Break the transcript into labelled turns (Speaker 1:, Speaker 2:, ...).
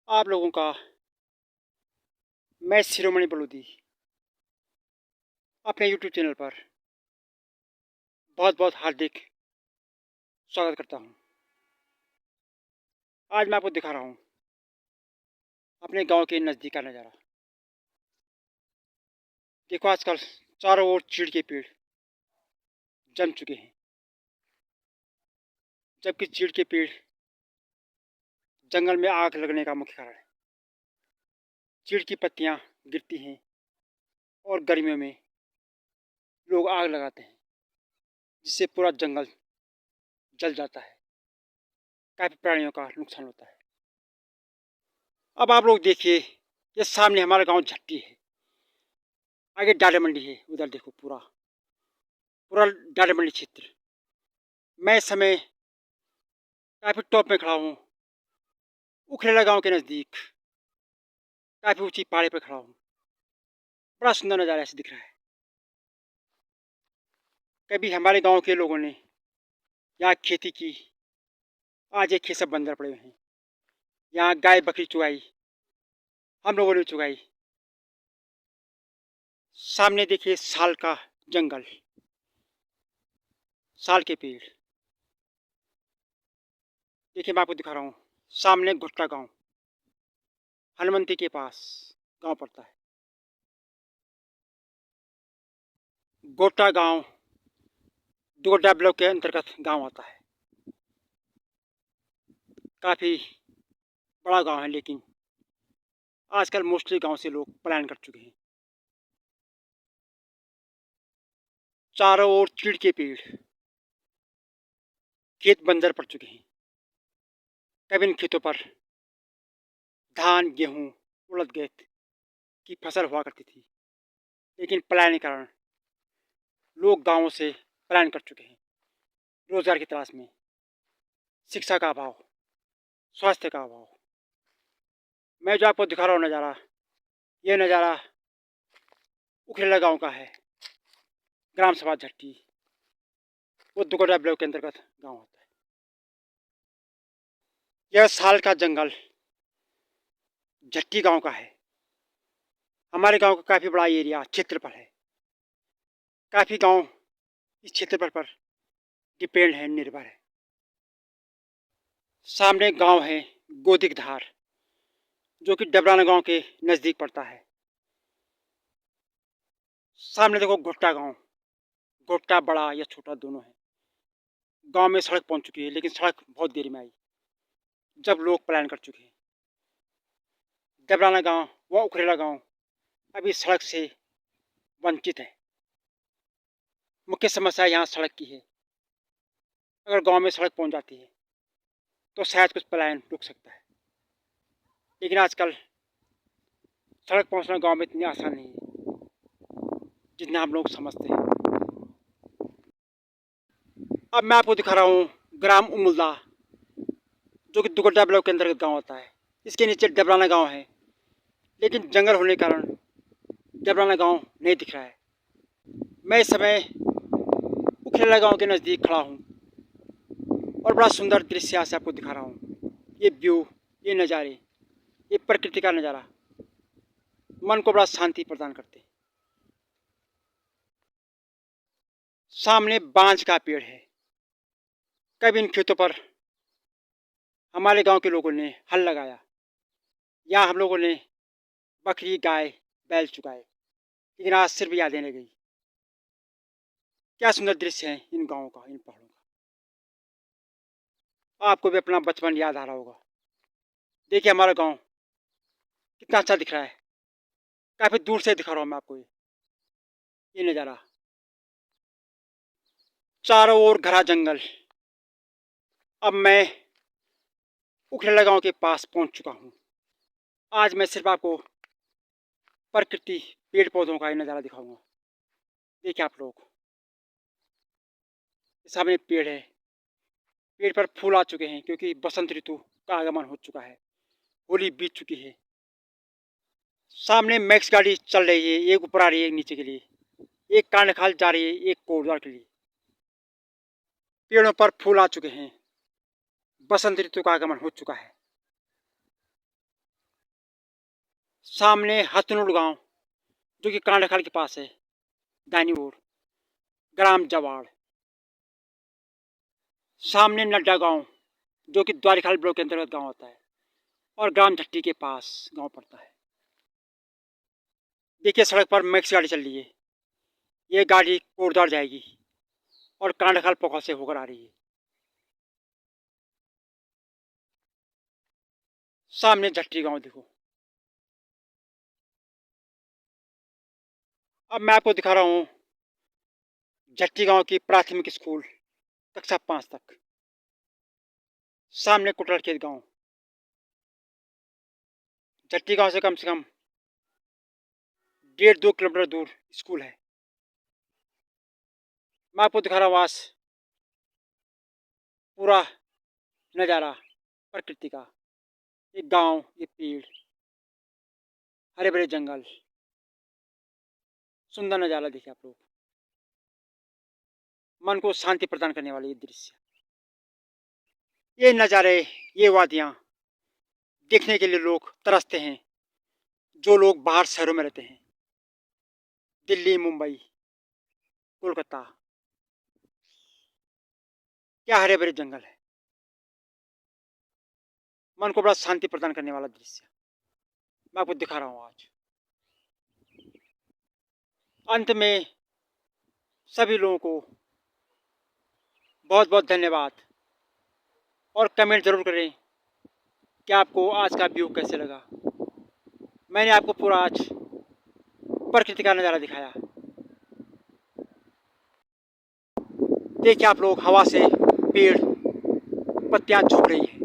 Speaker 1: आप लोगों का मैं शिरोमणि बलूदी अपने यूट्यूब चैनल पर बहुत बहुत हार्दिक स्वागत करता हूं। आज मैं आपको दिखा रहा हूं अपने गांव के नज़दीक का नज़ारा। देखो, आजकल चारों ओर चीड़ के पेड़ जम चुके हैं, जबकि चीड़ के पेड़ जंगल में आग लगने का मुख्य कारण है। चीड़ की पत्तियां गिरती हैं और गर्मियों में लोग आग लगाते हैं, जिससे पूरा जंगल जल जाता है। काफ़ी प्राणियों का नुकसान होता है। अब आप लोग देखिए, ये सामने हमारा गांव झट्टी है, आगे डाले मंडी है, उधर देखो पूरा पूरा डाले मंडी क्षेत्र। मैं इस समय काफ़ी टॉप में खड़ा हूँ, उखरेला गांव के नज़दीक काफ़ी ऊंची पहाड़ी पर खड़ा हूँ। बड़ा सुंदर नज़ारा ऐसे दिख रहा है। कभी हमारे गांव के लोगों ने यहाँ खेती की, आज ये खेत सब बंजर पड़े हुए हैं। यहाँ गाय बकरी चुगाई, हम लोगों ने चुगाई। सामने देखिए साल का जंगल, साल के पेड़। देखिए, मैं आपको दिखा रहा हूँ, सामने घुट्टा गांव, हनुमंती के पास गांव पड़ता है। गोटा गांव डोडा ब्लॉक के अंतर्गत गांव आता है। काफ़ी बड़ा गांव है, लेकिन आजकल मोस्टली गांव से लोग पलायन कर चुके हैं। चारों ओर चीड़ के पेड़, खेत बंजर पड़ चुके हैं। कभी इन खेतों पर धान गेहूँ उड़द गेहूँ की फसल हुआ करती थी, लेकिन पलायन के कारण लोग गांवों से पलायन कर चुके हैं रोजगार की तलाश में। शिक्षा का अभाव, स्वास्थ्य का अभाव। मैं जो आपको दिखा रहा हूँ नज़ारा, ये नज़ारा उखरेला गांव का है। ग्राम सभा झट्टी, वो दुगोडा ब्लॉक के अंतर्गत गांव आता है। यह साल का जंगल झट्टी गांव का है। हमारे गांव का काफ़ी बड़ा एरिया क्षेत्रफल है। काफ़ी गांव इस क्षेत्रफल पर डिपेंड है, निर्भर है। सामने गांव है गोदिक धार, जो कि डबराना गांव के नज़दीक पड़ता है। सामने देखो घुट्टा गांव, घुट्टा बड़ा या छोटा दोनों है। गांव में सड़क पहुंच चुकी है, लेकिन सड़क बहुत देर में आई, जब लोग पलायन कर चुके हैं। डबराना गांव व उखरेला गांव अभी सड़क से वंचित है। मुख्य समस्या यहाँ सड़क की है। अगर गांव में सड़क पहुंच जाती है तो शायद कुछ पलायन रुक सकता है, लेकिन आजकल सड़क पहुंचना गांव में इतनी आसान नहीं है जितना हम लोग समझते हैं। अब मैं आपको दिखा रहा हूँ ग्राम उमुल्दा, जो कि दुगड्डा ब्लॉक के अंतर्गत गांव आता है। इसके नीचे डबराना गांव है, लेकिन जंगल होने के कारण डबराना गांव नहीं दिख रहा है। मैं इस समय उखरेला गांव के नज़दीक खड़ा हूँ और बड़ा सुंदर दृश्य यहाँ से आपको दिखा रहा हूँ। ये व्यू, ये नज़ारे, ये प्रकृति का नज़ारा मन को बड़ा शांति प्रदान करते हैं। सामने बांज का पेड़ है। कभी इन खेतों पर हमारे गांव के लोगों ने हल लगाया, या हम लोगों ने बकरी गाय बैल चुकाए, लेकिन आज सिर्फ यादें रह गई। क्या सुंदर दृश्य है इन गाँवों का, इन पहाड़ों का। आपको भी अपना बचपन याद आ रहा होगा। देखिए हमारा गांव कितना अच्छा दिख रहा है। काफ़ी दूर से दिखा रहा हूँ मैं आपको ये नज़ारा। चारों ओर घना जंगल। अब मैं उखरेला गांव के पास पहुंच चुका हूं। आज मैं सिर्फ आपको प्रकृति, पेड़ पौधों का ये नज़ारा दिखाऊंगा। देखिए आप लोग, सामने पेड़ है। पेड़ पर फूल आ चुके हैं, क्योंकि बसंत ऋतु का आगमन हो चुका है। होली बीत चुकी है। सामने मैक्स गाड़ी चल रही है, एक ऊपर आ रही है एक नीचे के लिए, एक कांडखाल जा रही है एक कोटद्वार के लिए। पेड़ों पर फूल आ चुके हैं, बसंत ऋतु का आगमन हो चुका है। सामने हथनूड़ गांव जो कि कांडाखाल के पास है, दाहिनी ओर ग्राम जवाड़। सामने नड्डा गांव जो कि द्वारिखाल ब्लॉक के अंतर्गत गांव होता है, और ग्राम झट्टी के पास गांव पड़ता है। देखिए सड़क पर मैक्स गाड़ी चल रही है। ये गाड़ी कोटद्वार जाएगी और कांडाखाल पोखर से होकर आ रही है। सामने झट्टी गांव देखो। अब मैं आपको दिखा रहा हूँ झट्टी गांव की प्राथमिक स्कूल कक्षा 5 तक। सामने कुटरखेत गांव। झट्टी गांव से कम 1.5-2 किलोमीटर दूर स्कूल है। मैं आपको दिखा रहा हूँ आज पूरा नज़ारा प्रकृति का। ये गांव, ये पेड़, हरे भरे जंगल, सुंदर नज़ारा देखिए आप लोग। मन को शांति प्रदान करने वाले ये दृश्य, ये नज़ारे, ये वादियाँ देखने के लिए लोग तरसते हैं। जो लोग बाहर शहरों में रहते हैं, दिल्ली, मुंबई, कोलकाता, क्या हरे भरे जंगल है। मन को बड़ा शांति प्रदान करने वाला दृश्य मैं आपको दिखा रहा हूँ आज। अंत में सभी लोगों को बहुत बहुत धन्यवाद, और कमेंट ज़रूर करें कि आपको आज का व्यू कैसे लगा। मैंने आपको पूरा आज प्रकृति का नज़ारा दिखाया। देखिए आप लोग, हवा से पेड़ पत्तियां झुक रही हैं।